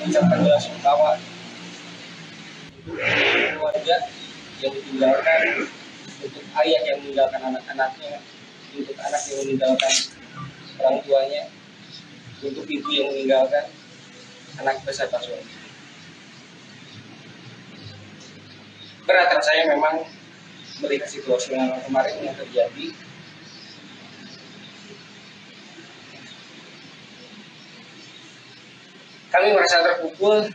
mengucapkan bela sungkawa untuk keluarga yang ditinggalkan, untuk ayah yang meninggalkan anak-anaknya, untuk anak yang meninggalkan orang tuanya, untuk ibu yang meninggalkan anak beserta suami. Berat rasanya memang melihat situasi yang kemarin yang terjadi. Kami merasa terpukul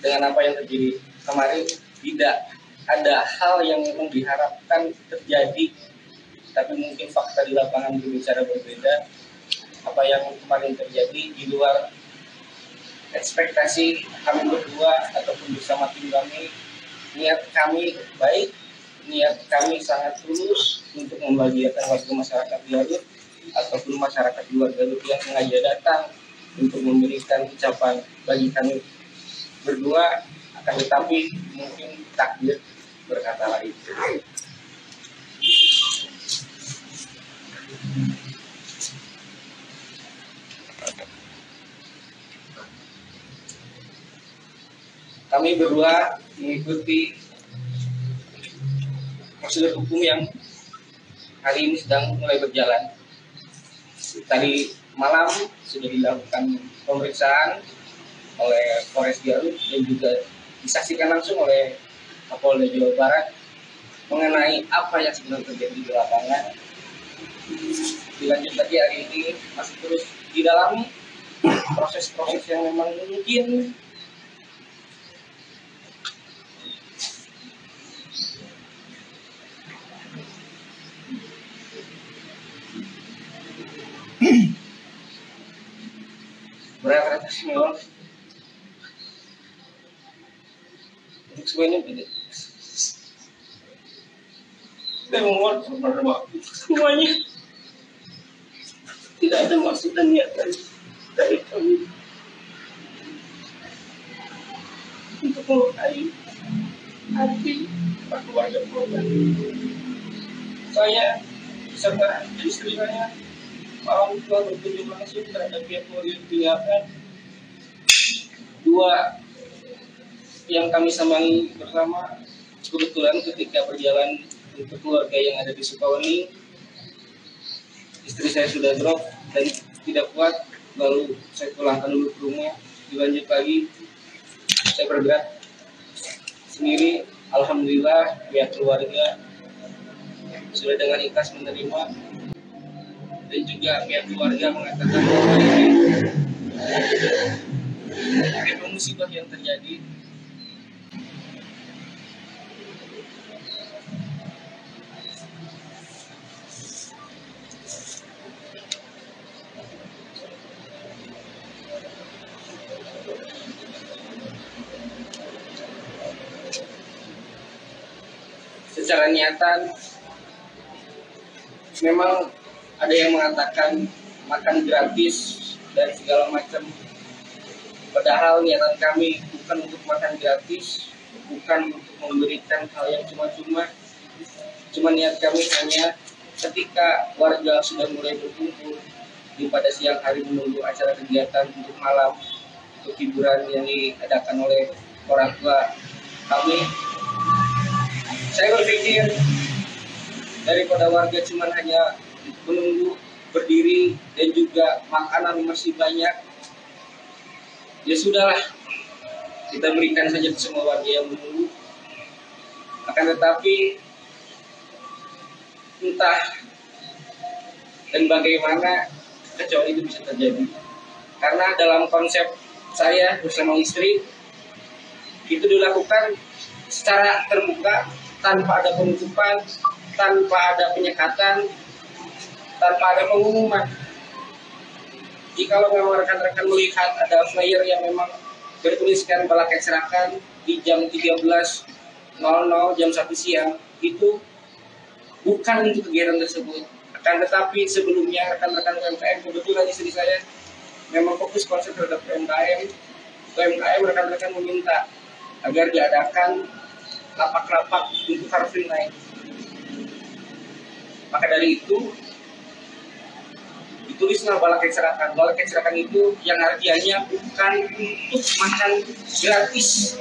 dengan apa yang terjadi kemarin. Tidak ada hal yang memang diharapkan terjadi, tapi mungkin fakta di lapangan berbicara berbeda. Apa yang kemarin terjadi di luar ekspektasi kami berdua ataupun bersama tim kami. Niat kami baik, niat kami sangat tulus untuk membahagiakan warga masyarakat Garut ataupun masyarakat luar Garut yang sengaja datang untuk memberikan ucapan bagi kami berdua, akan tetapi mungkin takdir berkata lain. Kami berdua mengikuti prosedur hukum yang hari ini sedang mulai berjalan. Tadi malam sudah dilakukan pemeriksaan oleh Polres Garut dan juga disaksikan langsung oleh Kapolda Jawa Barat mengenai apa yang sebenarnya terjadi di lapangan. Dilanjut lagi hari ini masih terus didalami proses-proses yang memang mungkin berat memang untuk semuanya tidak. Dan memohon kepada waktu semuanya. Tidak ada maksud dan niatan dari kami untuk melukai hati keluarga korban. Saya beserta istri saya malam telah berkunjung langsung terhadap pihak keluarga yang ditinggalkan. Dua yang kami sambangi bersama kebetulan ketika berjalan untuk keluarga yang ada di Sukawani, istri saya sudah drop dan tidak kuat, lalu saya pulangkan dulu ke rumah. Dilanjut lagi saya bergerak sendiri. Alhamdulillah pihak keluarga sudah dengan ikhlas menerima, dan juga pihak keluarga mengatakan bahwa ini musibah yang terjadi. Secara niatan memang ada yang mengatakan makan gratis dan segala macam. Padahal niatan kami bukan untuk makan gratis, bukan untuk memberikan hal yang cuma-cuma. Cuma niat kami hanya ketika warga sudah mulai berkumpul di pada siang hari menunggu acara kegiatan untuk malam, untuk hiburan yang diadakan oleh orang tua kami. Saya berpikir daripada warga cuma hanya menunggu berdiri dan juga makanan masih banyak, ya sudahlah, kita berikan saja ke semua warga yang menunggu. Akan tetapi entah dan bagaimana kecuali itu bisa terjadi, karena dalam konsep saya bersama istri itu dilakukan secara terbuka, tanpa ada penutupan, tanpa ada penyekatan, tanpa ada pengumuman. Jika memang rekan-rekan melihat ada flyer yang memang bertuliskan Balakai Serakan di jam 13.00 jam 1 siang, itu bukan untuk kegiatan tersebut. Akan tetapi sebelumnya rekan-rekan UMKM, kebetulan istri saya memang fokus konsep terhadap UMKM, rekan-rekan meminta agar diadakan lapak-lapak untuk Car Free Night. Maka dari itu ditulislah bala kecerakan. Bala kecerakan itu yang artinya bukan untuk makan gratis.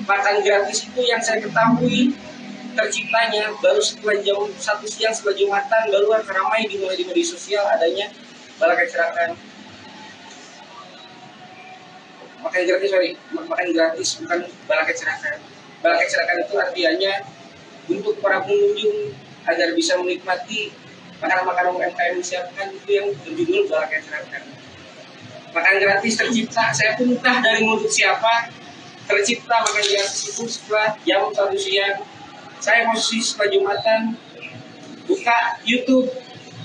Makan gratis itu yang saya ketahui terciptanya baru setelah jam 1 siang setelah Jumatan, baru ramai dimulai di media sosial adanya bala kecerakan. Makan gratis bukan bala kecerakan. Bala kecerakan itu artinya untuk para pengunjung agar bisa menikmati makanan-makanan UMKM disiapkan, itu yang berjudul bala kecerakan. Makan gratis tercipta, saya pun entah dari mulut siapa, tercipta makan gratis itu setelah jam 1 siang. Saya posisi setelah Jumatan buka YouTube,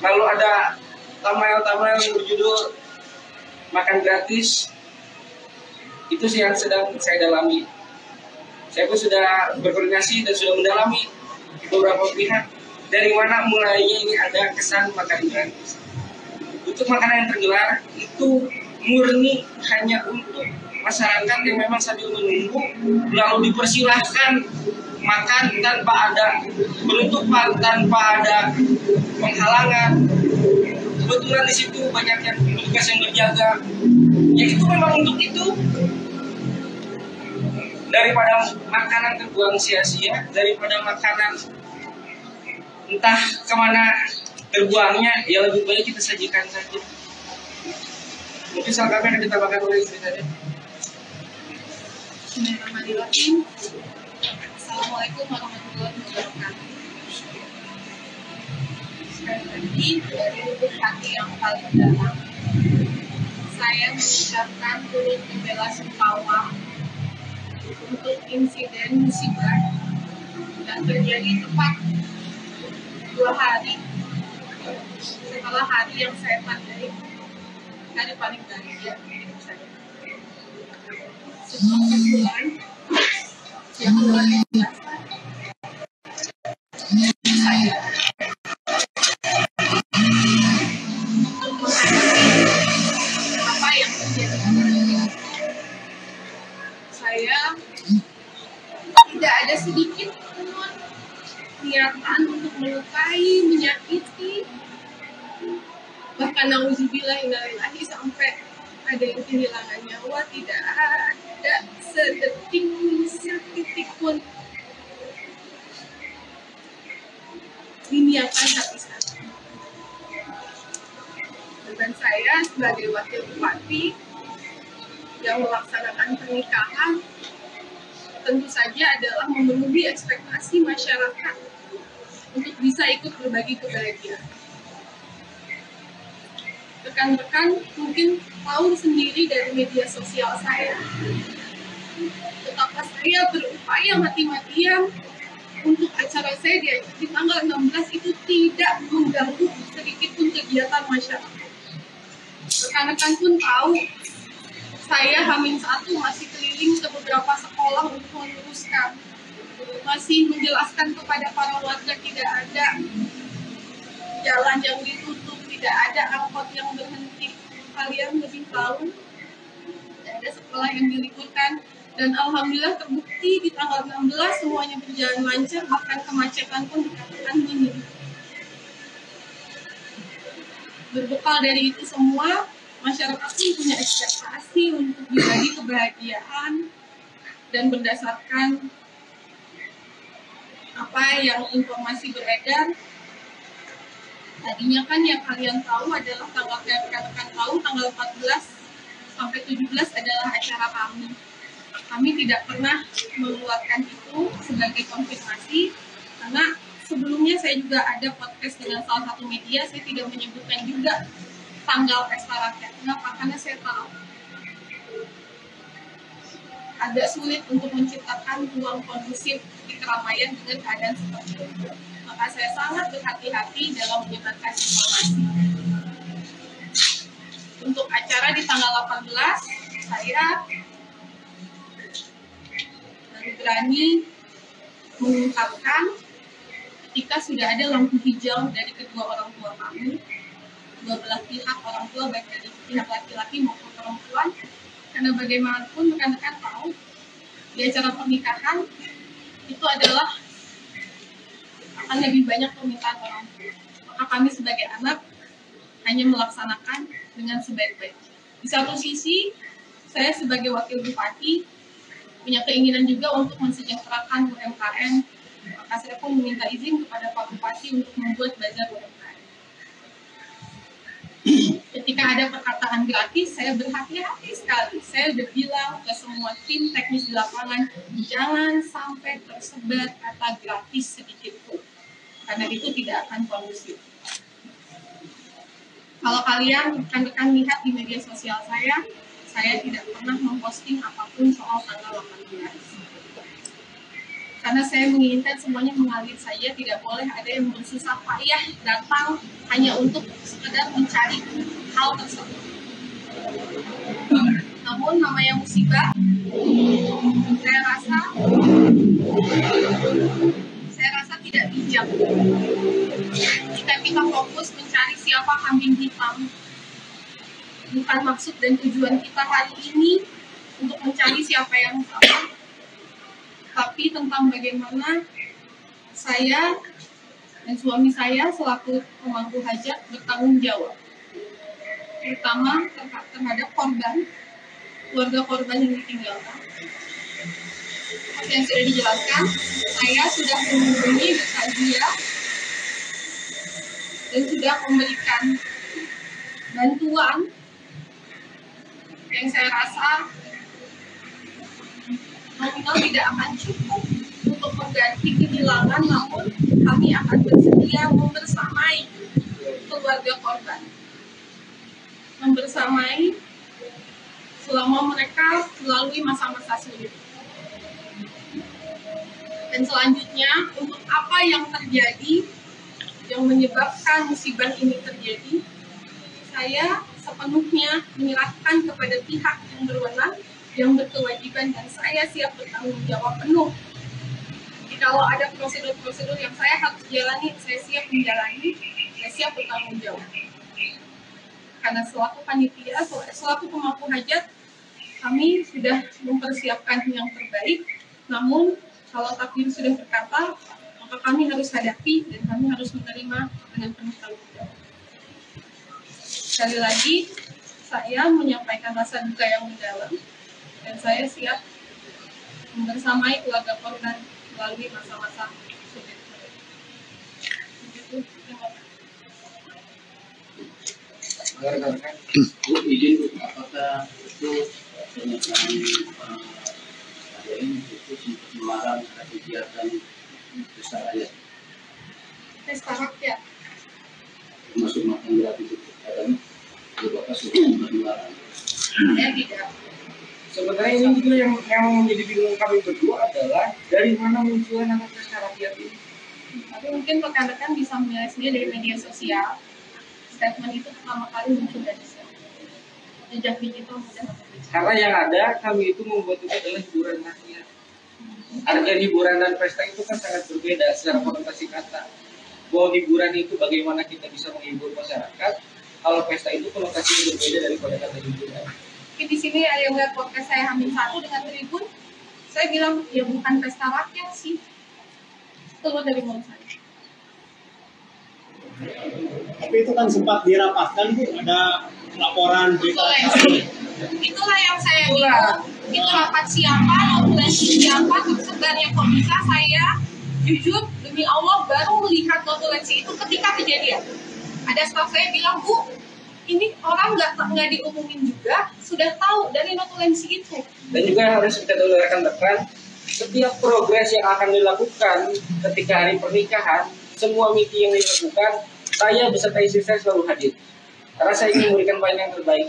lalu ada thumbnail yang berjudul makan gratis. Itu sih yang sedang saya dalami. Saya pun sudah berkoordinasi dan sudah mendalami beberapa pihak dari mana mulainya ini ada kesan makan gratis. Untuk makanan yang tergelar itu murni hanya untuk masyarakat yang memang sambil menunggu, lalu dipersilahkan makan tanpa ada penutupan, tanpa ada penghalangan. Kebetulan di situ banyak yang petugas yang berjaga. Ya itu memang untuk itu. Daripada makanan terbuang sia-sia, daripada makanan entah kemana terbuangnya, ya lebih baik kita sajikan saja. Mungkin salah kami akan ditambahkan oleh istri saya. Bismillahirrahmanirrahim. Assalamualaikum warahmatullahi wabarakatuh. Sekali lagi dari lubuk hati yang paling dalam, saya mengucapkan turut membela sungkawa untuk insiden musibah yang terjadi tepat 2 hari setelah hari yang saya tandai hari paling bahagia di hidup saya. Sebuah kebetulan yang luar biasa, saya apa yang terjadi. Saya tidak ada sedikit pun niatan untuk melukai, menyakiti, bahkan nauzubillah innalillahi sampai ada yang kehilangan nyawa. Tidak ada setitik pun diniatkan hati saya. Dan saya sebagai wakil bupati yang melaksanakan pernikahan tentu saja adalah memenuhi ekspektasi masyarakat untuk bisa ikut berbagi kebahagiaan. Rekan-rekan mungkin tahu sendiri dari media sosial saya betapa saya berupaya mati-matian untuk acara saya di tanggal 16 itu tidak mengganggu sedikit pun kegiatan masyarakat. Rekan-rekan pun tahu saya H-1 masih keliling ke beberapa sekolah untuk meluruskan, masih menjelaskan kepada para warga tidak ada jalan yang ditutup, tidak ada angkot yang berhenti. Kalian lebih tahu, tidak ada sekolah yang diliburkan, dan alhamdulillah terbukti di tanggal 16 semuanya berjalan lancar, bahkan kemacetan pun dikatakan minim. Berbekal dari itu semua, masyarakat pun punya ekspektasi untuk berbagi kebahagiaan dan berdasarkan apa yang informasi beredar. Tadinya kan yang kalian tahu adalah tanggal yang rekan-rekan tahu tanggal 14 sampai 17 adalah acara kami. Kami tidak pernah mengeluarkan itu sebagai konfirmasi karena sebelumnya saya juga ada podcast dengan salah satu media, saya tidak menyebutkan juga tanggal pesta rakyat. Kenapa? Karena saya tahu agak sulit untuk menciptakan ruang kondusif di keramaian dengan keadaan seperti itu. Maka saya sangat berhati-hati dalam menyebarkan informasi. Untuk acara di tanggal 18, saya baru berani mengungkapkan ketika sudah ada lampu hijau dari kedua orang tua kami, dua belah pihak orang tua, baik dari pihak laki-laki maupun perempuan. Karena bagaimanapun rekan-rekan tahu di acara pernikahan itu adalah akan lebih banyak permintaan orang tua. Maka kami sebagai anak hanya melaksanakan dengan sebaik-baiknya. Di satu sisi, saya sebagai wakil bupati punya keinginan juga untuk mensejahterakan UMKM. Maka saya pun meminta izin kepada Pak Bupati untuk membuat bazar UMKM. Ketika ada perkataan gratis, saya berhati-hati sekali. Saya udah bilang ke semua tim teknis di lapangan, jangan sampai tersebar kata gratis sedikit pun, karena itu tidak akan kondusif. Kalau kalian rekan-rekan lihat di media sosial saya tidak pernah memposting apapun soal tanggal 18. Karena saya menginginkan semuanya mengalir saja, tidak boleh ada yang bersusah payah datang hanya untuk sekedar mencari hal tersebut. Namun namanya musibah, saya rasa tidak bijak jika kita fokus mencari siapa kambing hitam. Bukan maksud dan tujuan kita hari ini untuk mencari siapa yang salah, tapi tentang bagaimana saya dan suami saya selaku pemangku hajat bertanggung jawab, terutama terhadap keluarga korban yang ditinggalkan. Seperti yang sudah dijelaskan, saya sudah menghubungi berkajian dan sudah memberikan bantuan yang saya rasa nominal tidak akan cukup untuk mengganti kehilangan, namun kami akan bersedia membersamai keluarga korban, membersamai selama mereka melalui masa-masa sulit. Dan selanjutnya, untuk apa yang terjadi yang menyebabkan musibah ini terjadi, saya sepenuhnya menyerahkan kepada pihak yang berwenang, yang berkewajiban, dan saya siap bertanggung jawab penuh. Jadi kalau ada prosedur-prosedur yang saya harus jalani, saya siap menjalani, saya siap bertanggung jawab. Karena selaku panitia, selaku pemangku hajat, kami sudah mempersiapkan yang terbaik, namun kalau takdir sudah berkata, maka kami harus hadapi dan kami harus menerima dengan penuh tanggung jawab. Sekali lagi, saya menyampaikan rasa duka yang mendalam dan saya siap membersamai keluarga korban melalui masa-masa sulit. Begitu, terima kasih. Bu, izin Bu, apakah itu pernyataan ada ini itu sempat melarang kegiatan pesta rakyat? Pesta rakyat. Termasuk makan gratis itu kadang Bapak sudah melarang. Saya tidak. Sebenarnya ini juga yang menjadi bingung kami berdua adalah dari mana munculnya nama pesta rakyat ini. Tapi mungkin rekan-rekan bisa menilai sendiri dari media sosial. Statement itu pertama kali muncul dari saya. Jejak digital mudah. Karena yang ada kami itu membuat itu adalah hiburan rakyat. Harga hiburan dan pesta itu kan sangat berbeda secara konotasi kata. Bahwa hiburan itu bagaimana kita bisa menghibur masyarakat. Kalau pesta itu konotasinya berbeda daripada kata hiburan. Mungkin di sini ada yang lihat podcast saya Hamil 1 dengan Tribun. Saya bilang, ya bukan pesta rakyat sih. Keluar dari mulut saya. Tapi itu kan sempat dirapatkan, Bu, ada laporan Itulah yang saya bilang. Itu rapat siapa, notulensi siapa, tersebarnya kok bisa. Saya jujur demi Allah baru melihat notulensi itu ketika kejadian. Ada staf saya bilang, Bu, ini orang nggak diumumin juga, sudah tahu dari notulensi itu. Dan juga harus kita tahu rekan-rekan, setiap progres yang akan dilakukan ketika hari pernikahan, semua meeting yang dilakukan, saya beserta istri saya selalu hadir. Karena saya ingin memberikan pelayanan yang terbaik.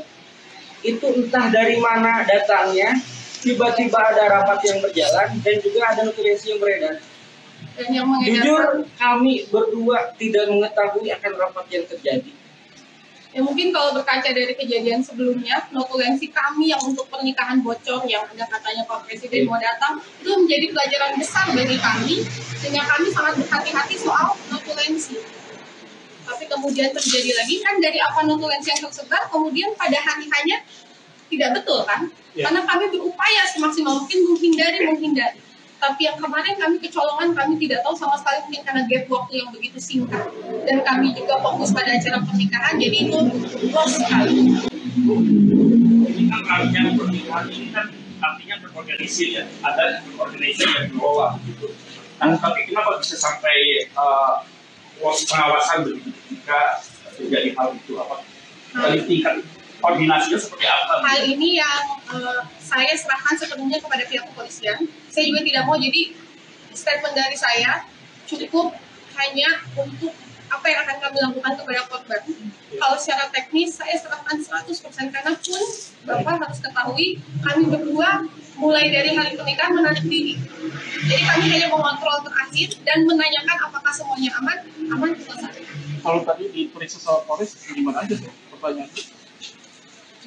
Itu entah dari mana datangnya, tiba-tiba ada rapat yang berjalan, dan juga ada notulensi yang beredar. Dan yang mengedarkan, Jujur, kami berdua tidak mengetahui akan rapat yang terjadi. ya mungkin kalau berkaca dari kejadian sebelumnya, notulensi kami yang untuk pernikahan bocor yang ada katanya Pak Presiden mau datang, itu menjadi pelajaran besar bagi kami, sehingga kami sangat berhati-hati soal notulensi. Tapi kemudian terjadi lagi kan dari apa notulensi yang tersebar, kemudian pada hari-harinya tidak betul kan? Ya. Karena kami berupaya semaksimal mungkin menghindari. Tapi yang kemarin kami kecolongan, kami tidak tahu sama sekali mungkin karena gap waktu yang begitu singkat. Dan kami juga fokus pada acara pernikahan, jadi itu lost sekali. Ini kan artinya pernikahan ini kan artinya berorganisir ya, ada berorganisir dan dikelola gitu. Nah, tapi kenapa bisa sampai pengawasan begitu ketika terjadi hal itu? Apa dari tingkat koordinasinya seperti apa? Hal ini yang saya serahkan sepenuhnya kepada pihak kepolisian. Saya juga tidak mau, jadi statement dari saya cukup hanya untuk apa yang akan kami lakukan kepada korban. Kalau secara teknis saya serahkan 100%, karena pun Bapak harus ketahui kami berdua mulai dari hari pernikahan menarik diri. Jadi kami hanya mengontrol terakhir dan menanyakan apakah semuanya aman selesai. Kalau tadi diperiksa sama Polres gimana aja tuh pertanyaannya?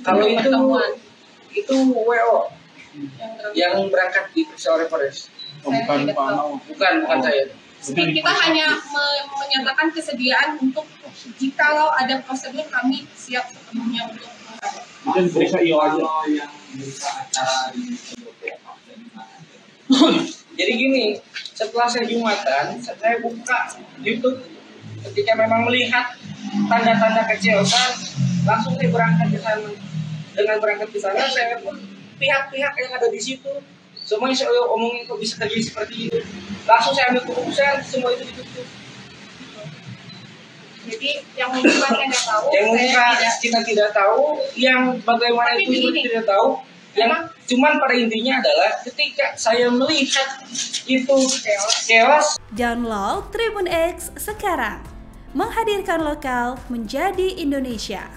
Kalau itu WO yang yang berangkat diperiksa oleh Polres. Bukan Pak Mau. Bukan saya. kita hanya menyatakan kesediaan untuk jikalau ada prosedur kami siap sepenuhnya untuk menghadapi. Mungkin periksa IO aja. Yang bisa acara di Jadi gini, setelah saya Jumatan, saya buka YouTube. Ketika memang melihat tanda-tanda kecelakaan, langsung saya berangkat ke sana. Dengan berangkat ke sana, saya pun pihak-pihak yang ada di situ, semuanya saya omongin kok bisa terjadi seperti itu. Langsung saya ambil keputusan, semua itu ditutup. Jadi yang membuka saya tidak tahu, Yang membuka saya kita tidak tahu, yang bagaimana Tapi itu juga begini. tidak tahu. Yang cuman pada intinya adalah ketika saya melihat itu chaos. Download Tribun X sekarang, menghadirkan lokal menjadi Indonesia.